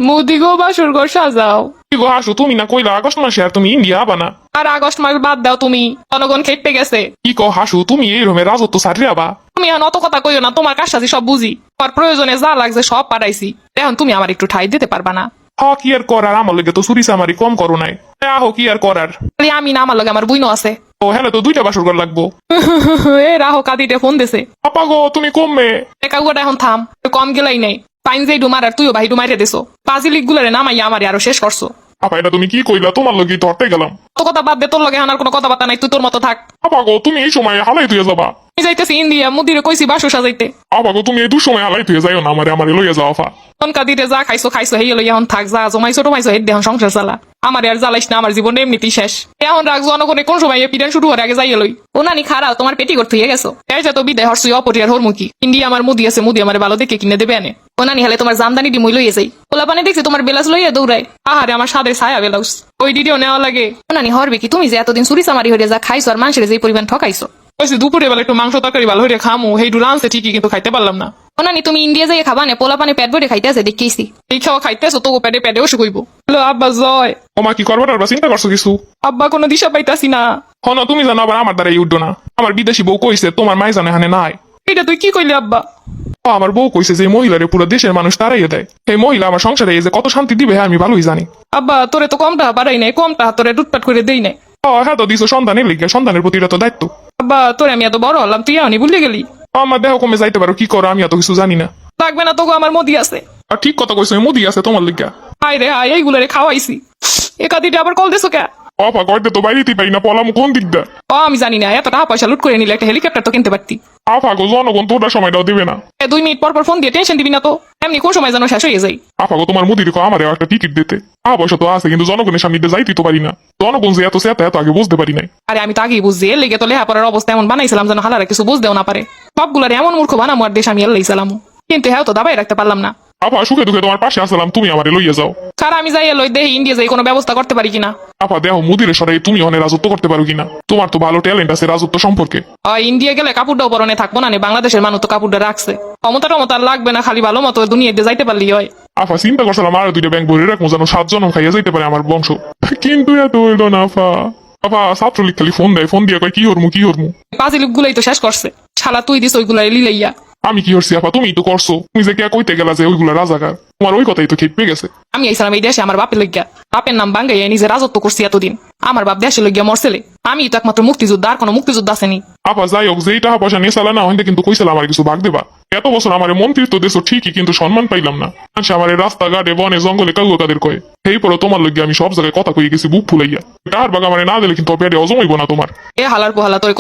মুদি গো বাসর ঘর সাজাও। কি গো হাসু, তুমি না কইলা আগস্ট মাসে আর তুমি ইন্ডিয়া আবা না? আর আগস্ট মাস বাদ দাও তুমি, জনগণ খেপে গেছে। কি কো হাসু, তুমি এই রকমের রাজত্ব সারিয়ে আবা? তুমি এখন অত কথা কইও না, তোমার কাজটাছি সব বুঝি, তোমার প্রয়োজনে যা লাগছে সব পাঠাইছি, এখন তুমি আমার একটু ঠাই দিতে পারবা না? কি আর করার, আমার লগে তো চুরি চামারি কম করো নাই। আহো কি আর করার। খালি আমি না, আমার লগে আমার বুইনো আছে। ও হ্যাঁ, তো দুইটা বাসর ঘর লাগবো। এ রাহো কাদিতে ফোন দিছে। আপা গো তুমি কমবে। একাগুয়াটা এখন থাম, কম গেলাই নাই। পাইন যে ডুমার আর তুইও ভাই ডুমাইরে দিছো, পাজিলিক গুলারে নামাইয়া আমারে আরো শেষ করছো। আপা এটা তুমি কি কইলা? তোমার লগে তো হটে গেলাম। তো কথা বাদ দে, তোর লগে এখন আর কোনো কথাবার্তা নাই, তুই তোর মতো থাক। আপা গো তুমি এই সময় হালাই তুই যাবা? আমি যাইতেছি ইন্ডিয়া, মুদিরে কইছি বাসু সাজাইতে। আপা গো তুমি এই দুসময় হালাই তুই যাইও না, আমারে লইয়া যাও আপা। তনকা দিতে যা খাইছো খাইছো, হেই লইয়া এখন থাক, যা জমাইছো টমাইছো হেড এখন সংসার চালা। আমার আর জ্বালাইস না, আমার জীবন এমনিতেই শেষ। এখন রাখ, জনগণে কোন সময় পিডান শুরু হওয়ার আগে যাইয়ে লই। ও নানি খারাও, তোমার পেটি করতে গেছো। এই যে তো বিদায় হরসুই অপরিয়ার হরমুখী। ইন্ডিয়া আমার মুদি আছে, মুদি আমার ভালো দেখে কিনে দেবে আনে। ও নানি হলে তোমার জামদানি ডিমই লইয়ে যাই। ওলা পানে দেখছি তোমার বেলাস লইয়া দৌড়ায়। আহারে আমার সাদে ছায়া বেলাউস, ওই ডিডিও নেওয়া লাগে। ও নানি হরবে কি, তুমি যে এতদিন চুরি চামারি হইয়া যা খাইছো আর মানুষের যে পরিমাণ ঠকাইছো। ওইসে দুপুরে বেলা একটু মাংস তরকারি ভালো হইয়া খামু, হেই ডু রানছে ঠিকই, কিন্তু খাইতে পারলাম না। ও নানি তুমি ইন্ডিয়া যাইয়ে খাবা না, পোলা পানে পেট ভরে খাইতে আছে দেখেছি। এই খাওয়া খাইতেছো তো পেটে পেটে ওষুধ কইব। হ্যালো আব্বা জয়। ওমা কি করবার আর চিন্তা করছো কিছু? আব্বা কোনো দিশা পাইতাছি না। হন তুমি জানো আবার আমার দ্বারা উঠো না। আমার বিদেশি বউ কইছে তোমার মাই জানে হানে নাই। এটা তুই কি কইলি আব্বা? আমার বউ কইছে যে মহিলারে পুরো দেশের মানুষ তারাইয়ে দেয়। এই মহিলা আমার সংসারে এই যে কত শান্তি দিবে আমি ভালোই জানি। আব্বা তোরে তো কমটা বাড়াই নাই, কমটা তোরে লুটপাট করে দেই নাই। হ্যাঁ তো দিছো সন্তানের লিগে, সন্তানের প্রতি এটা তো দায়িত্ব। আব্বা তোরে আমি এত বড় হলাম, তুই এখনই ভুলে গেলি। আমার দেহ কমে যাইতে পারো, কি করো আমি এত কিছু জানি না। লাগবে না তোকে, আমার মোদি আছে। আর ঠিক কথা কইছো, মুদি আছে তোমার লিগা। হাই রে হাই, এইগুলারে খাওয়াইছি। একাদিটা আবার কল দিছো কে? অপা কইতে তো বাইরেতেই পারি না, পলাম কোন দিকটা। আমি জানি না, এত টাকা পয়সা লুট করে নিলে একটা হেলিকপ্টার তো কিনতে পারতি। আফা গো জনগণ তোটা সময়টাও দিবে না। 2 মিনিট পর পর ফোন দিয়ে টেনশন দিবি না তো, এমনি কোন সময় যেন শেষ হয়ে যায়। আফা গো তোমার মুদির আমারও একটা টিকিট দিতে। পয়সা তো আছে, কিন্তু জনগণের সামনে যাইতে তো পারি না। জনগণ যে এত সেটা এত আগে বুঝতে পারি নাই। আরে আমি তো আগেই বুঝছি, এর লেগে তো লেহাপড়ার অবস্থা এমন বানাইছিলাম যেন হালারা কিছু বুঝতেও না পারে। সবগুলার এমন মূর্খ বানামো আর দেশ আমি এলাইছিলাম, কিন্তু হ্যাঁ তো দাবাই রাখতে পারলাম না। আপা সুখে দুঃখে তোমার পাশে আসলাম, তুমি আমারে লইয়া যাও। সারা আমি যাই লই দেহি ইন্ডিয়া যাই কোনো ব্যবস্থা করতে পারি কিনা। আপা দেহ মুদির সরাই তুমি অনেক রাজত্ব করতে পারো কিনা। তোমার তো ভালো ট্যালেন্ট আছে রাজত্ব সম্পর্কে। ইন্ডিয়া গেলে কাপড়টাও পরনে থাকবো না, বাংলাদেশের মানুষ তো কাপড়টা রাখছে। ক্ষমতা টমতা লাগবে না, খালি ভালো মতো দুনিয়াতে যাইতে পারলি হয়। আফা চিন্তা করছিলাম আর 2টা ব্যাংক ভরে রাখবো, যেন 7 জনম খাইয়া যাইতে পারে আমার বংশ। কিন্তু এত হইল না আফা। আফা ছাত্রলীগ খালি ফোন দেয়, ফোন দিয়ে কয় কি হরমু কি হরমু। পাজিলিপ গুলাই তো শেষ করছে, শালা তুই দিস ওইগুলাই লিলাইয়া। আমি কি হরছি আপা? তুমি তো করছো। তুমি যে কে কইতে গেলা যে ওইগুলা রাজাকার, তোমার ওই কথাই তো খেপে গেছে। আমি আইসালাম এই দেশে আমার বাপের লইগা, বাপের নাম বাঙ্গাইয়া নিজে রাজত্ব করছি এতদিন। আমার বাপ দেশে লইগা মরছেলে, আমি তো একমাত্র মুক্তিযোদ্ধা, আর কোনো মুক্তিযোদ্ধা আসেনি। আপা যাই হোক, যেই টাকা পয়সা নিয়ে চালা না হইতে কিন্তু কইছিলাম আমার কিছু ভাগ দেবা। এত বছর আমার মন্ত্রিত্ব দেশ ঠিকই, কিন্তু সম্মান পাইলাম না। আমার রাস্তাঘাটে বনে জঙ্গলে কাউকে কাদের কয়ে। এই পরে তোমার লইগে আমি সব জায়গায় কথা কই গেছি বুক ফুলাইয়া। কার বাগ আমার না দিলে কিন্তু পেটে অজমাইব না তোমার। এ হালার পোহালা তোর